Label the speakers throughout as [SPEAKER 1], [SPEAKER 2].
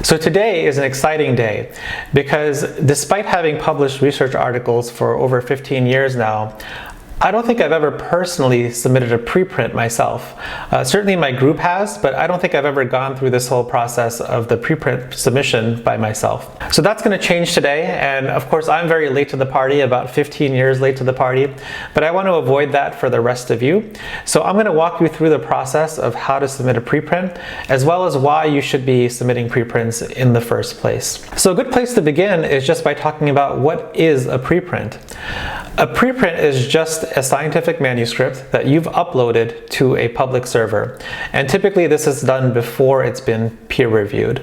[SPEAKER 1] So today is an exciting day because despite having published research articles for over 15 years now, I don't think I've ever personally submitted a preprint myself. Certainly my group has, but I don't think I've ever gone through this whole process of the preprint submission by myself. So that's going to change today, and of course I'm very late to the party, about 15 years late to the party, but I want to avoid that for the rest of you. So I'm going to walk you through the process of how to submit a preprint, as well as why you should be submitting preprints in the first place. So a good place to begin is just by talking about what is a preprint. A preprint is just a scientific manuscript that you've uploaded to a public server, and typically this is done before it's been peer-reviewed.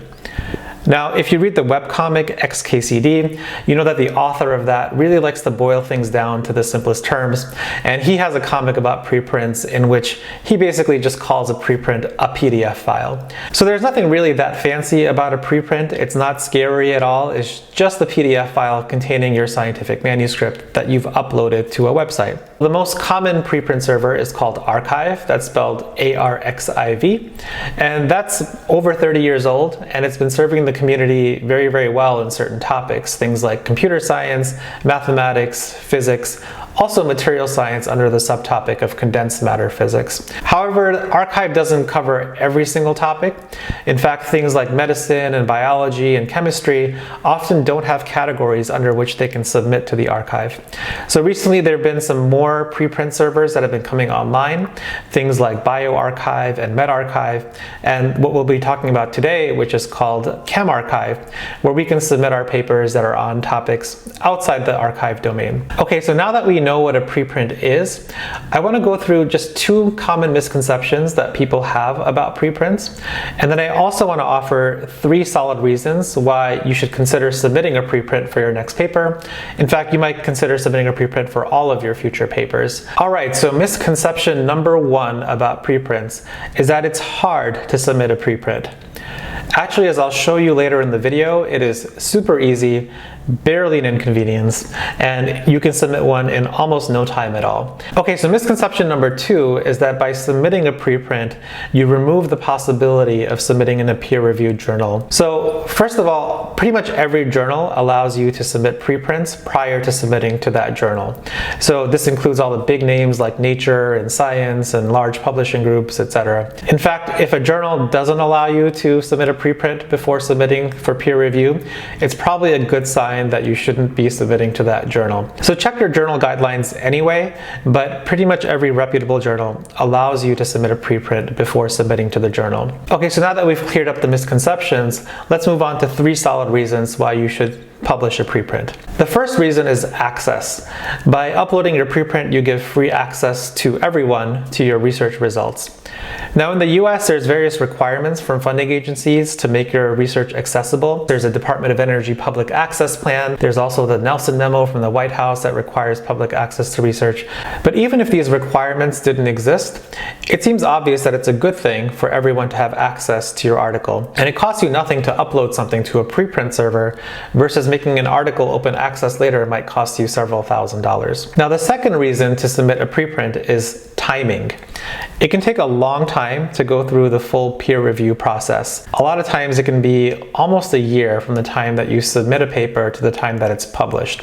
[SPEAKER 1] Now, if you read the webcomic XKCD, you know that the author of that really likes to boil things down to the simplest terms, and he has a comic about preprints in which he basically just calls a preprint a PDF file. So there's nothing really that fancy about a preprint. It's not scary at all. It's just a PDF file containing your scientific manuscript that you've uploaded to a website. The most common preprint server is called Archive. That's spelled ARXIV, and that's over 30 years old, and it's been serving the community very, very well in certain topics, things like computer science, mathematics, physics, also material science under the subtopic of condensed matter physics. However, Archive doesn't cover every single topic. In fact, things like medicine and biology and chemistry often don't have categories under which they can submit to the Archive. So recently there have been some more preprint servers that have been coming online, things like bioRxiv and medRxiv, and what we'll be talking about today, which is called ChemRxiv, where we can submit our papers that are on topics outside the Archive domain. Okay, so now that we know what a preprint is, I want to go through just two common misconceptions that people have about preprints, and then I also want to offer 3 solid reasons why you should consider submitting a preprint for your next paper. In fact, you might consider submitting a preprint for all of your future papers. Alright, so misconception number 1 about preprints is that it's hard to submit a preprint. Actually, as I'll show you later in the video, it is super easy, barely an inconvenience, and you can submit one in almost no time at all. Okay, so misconception number 2 is that by submitting a preprint, you remove the possibility of submitting in a peer-reviewed journal. So first of all, pretty much every journal allows you to submit preprints prior to submitting to that journal. So this includes all the big names like Nature and Science and large publishing groups, etc. In fact, if a journal doesn't allow you to submit a preprint before submitting for peer review, it's probably a good sign that you shouldn't be submitting to that journal. So check your journal guidelines anyway, but pretty much every reputable journal allows you to submit a preprint before submitting to the journal. Okay, so now that we've cleared up the misconceptions, let's move on to 3 solid reasons why you should publish a preprint. The first reason is access. By uploading your preprint, you give free access to everyone to your research results. Now in the US, there's various requirements from funding agencies to make your research accessible. There's a Department of Energy public access plan. There's also the Nelson memo from the White House that requires public access to research. But even if these requirements didn't exist, it seems obvious that it's a good thing for everyone to have access to your article. And it costs you nothing to upload something to a preprint server versus making an article open access later might cost you several $1,000s. Now the second reason to submit a preprint is timing. It can take a long time to go through the full peer review process. A lot of times it can be almost a year from the time that you submit a paper to the time that it's published.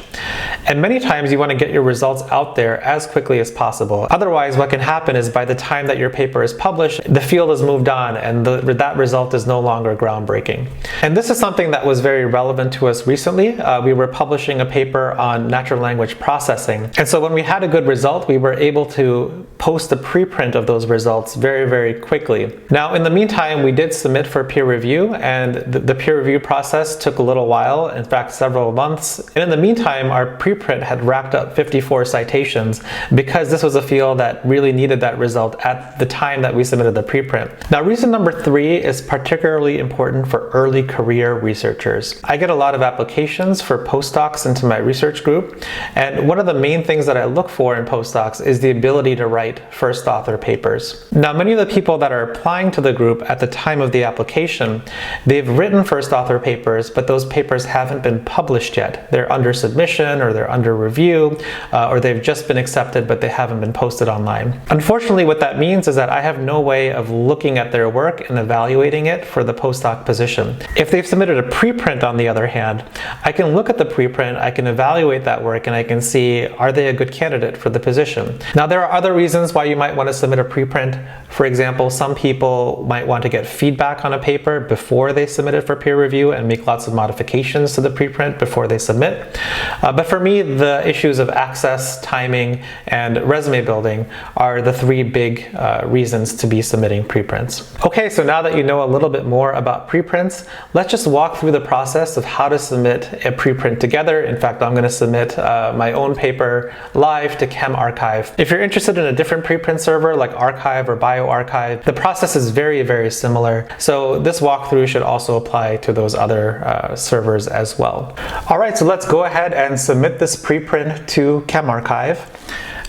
[SPEAKER 1] And many times you want to get your results out there as quickly as possible. Otherwise, what can happen is by the time that your paper is published, the field has moved on and that result is no longer groundbreaking. And this is something that was very relevant to us recently. We were publishing a paper on natural language processing. And so when we had a good result, we were able to post a preprint of those results very, very quickly. Now, in the meantime, we did submit for peer review, and the peer review process took a little while, in fact, several months. And in the meantime, our preprint had racked up 54 citations because this was a field that really needed that result at the time that we submitted the preprint. Now, reason number 3 is particularly important for early career researchers. I get a lot of applications applications for postdocs into my research group, and one of the main things that I look for in postdocs is the ability to write first author papers. Now, many of the people that are applying to the group at the time of the application, they've written first author papers, but those papers haven't been published yet. They're under submission, or they're under review, or they've just been accepted but they haven't been posted online. Unfortunately, what that means is that I have no way of looking at their work and evaluating it for the postdoc position. If they've submitted a preprint, on the other hand, I can look at the preprint, I can evaluate that work, and I can see, are they a good candidate for the position? Now, there are other reasons why you might want to submit a preprint. For example, some people might want to get feedback on a paper before they submit it for peer review and make lots of modifications to the preprint before they submit. But for me, the issues of access, timing, and resume building are the three big reasons to be submitting preprints. Okay, so now that you know a little bit more about preprints, let's just walk through the process of how to submit a preprint together. In fact, I'm going to submit my own paper live to ChemRxiv. If you're interested in a different preprint server like Archive or bioRxiv, the process is very, very similar. So this walkthrough should also apply to those other servers as well. All right, so let's go ahead and submit this preprint to ChemRxiv.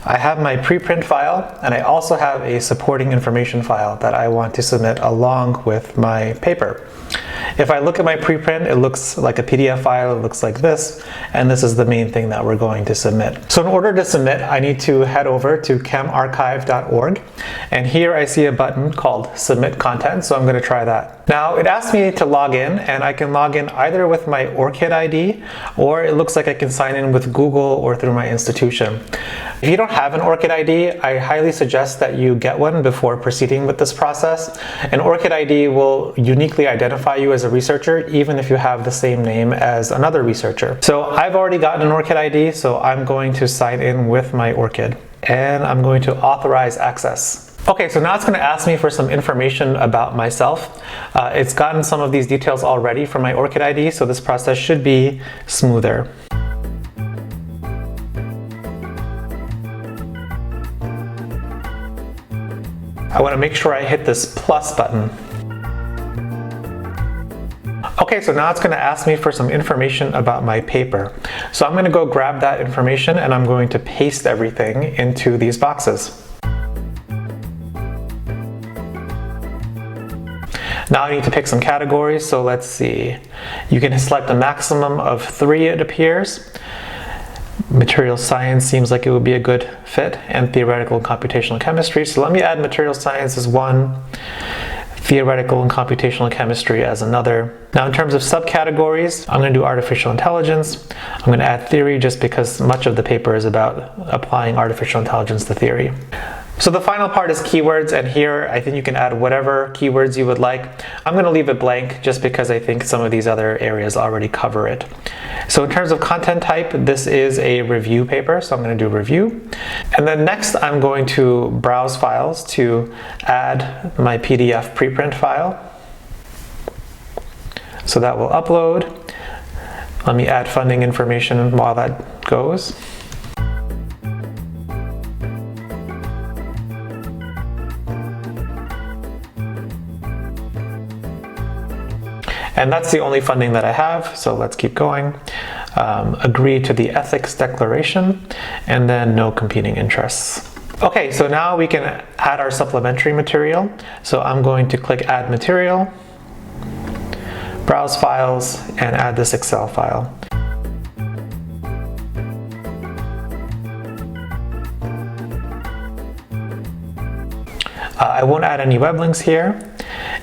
[SPEAKER 1] I have my preprint file, and I also have a supporting information file that I want to submit along with my paper. If I look at my preprint, it looks like a PDF file, it looks like this, and this is the main thing that we're going to submit. So in order to submit, I need to head over to chemrxiv.org, and here I see a button called Submit Content, so I'm going to try that. Now, it asks me to log in, and I can log in either with my ORCID ID, or it looks like I can sign in with Google or through my institution. If you don't have an ORCID ID, I highly suggest that you get one before proceeding with this process. An ORCID ID will uniquely identify you as a researcher, even if you have the same name as another researcher. So I've already gotten an ORCID ID, so I'm going to sign in with my ORCID, and I'm going to authorize access. Okay, so now it's going to ask me for some information about myself. It's gotten some of these details already from my ORCID ID, so this process should be smoother. I want to make sure I hit this plus button. Okay, so now it's going to ask me for some information about my paper. So I'm going to go grab that information, and I'm going to paste everything into these boxes. Now I need to pick some categories, so let's see. You can select a maximum of 3, it appears. Material science seems like it would be a good fit, and theoretical and computational chemistry. So let me add material science as one, theoretical and computational chemistry as another. Now in terms of subcategories, I'm going to do artificial intelligence. I'm going to add theory just because much of the paper is about applying artificial intelligence to theory. So the final part is keywords, and here I think you can add whatever keywords you would like. I'm going to leave it blank just because I think some of these other areas already cover it. So in terms of content type, this is a review paper, so I'm going to do review. And then next I'm going to browse files to add my PDF preprint file. So that will upload. Let me add funding information while that goes. And that's the only funding that I have, so let's keep going. Agree to the ethics declaration, and then no competing interests. Okay, so now we can add our supplementary material. So I'm going to click Add Material, Browse Files, and add this Excel file. I won't add any web links here.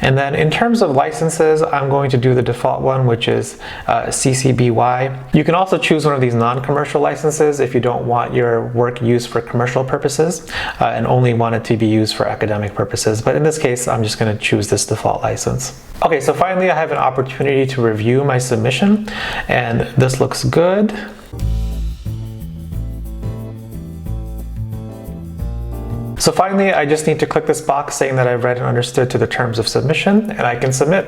[SPEAKER 1] And then in terms of licenses, I'm going to do the default one, which is CC BY. You can also choose one of these non-commercial licenses if you don't want your work used for commercial purposes and only want it to be used for academic purposes. But in this case, I'm just going to choose this default license. Okay, so finally I have an opportunity to review my submission, and this looks good. So finally, I just need to click this box saying that I've read and understood to the terms of submission, and I can submit.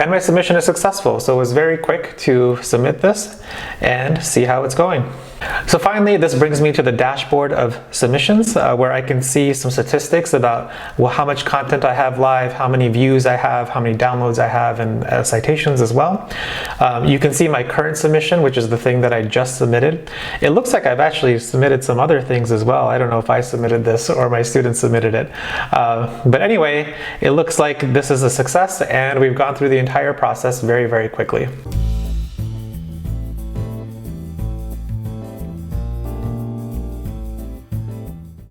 [SPEAKER 1] And my submission is successful, so it was very quick to submit this and see how it's going. So finally, this brings me to the dashboard of submissions, where I can see some statistics about how much content I have live, how many views I have, how many downloads I have, and citations as well. You can see my current submission, which is the thing that I just submitted. It looks like I've actually submitted some other things as well. I don't know if I submitted this or my students submitted it. But anyway, it looks like this is a success, and we've gone through the entire process very, very quickly.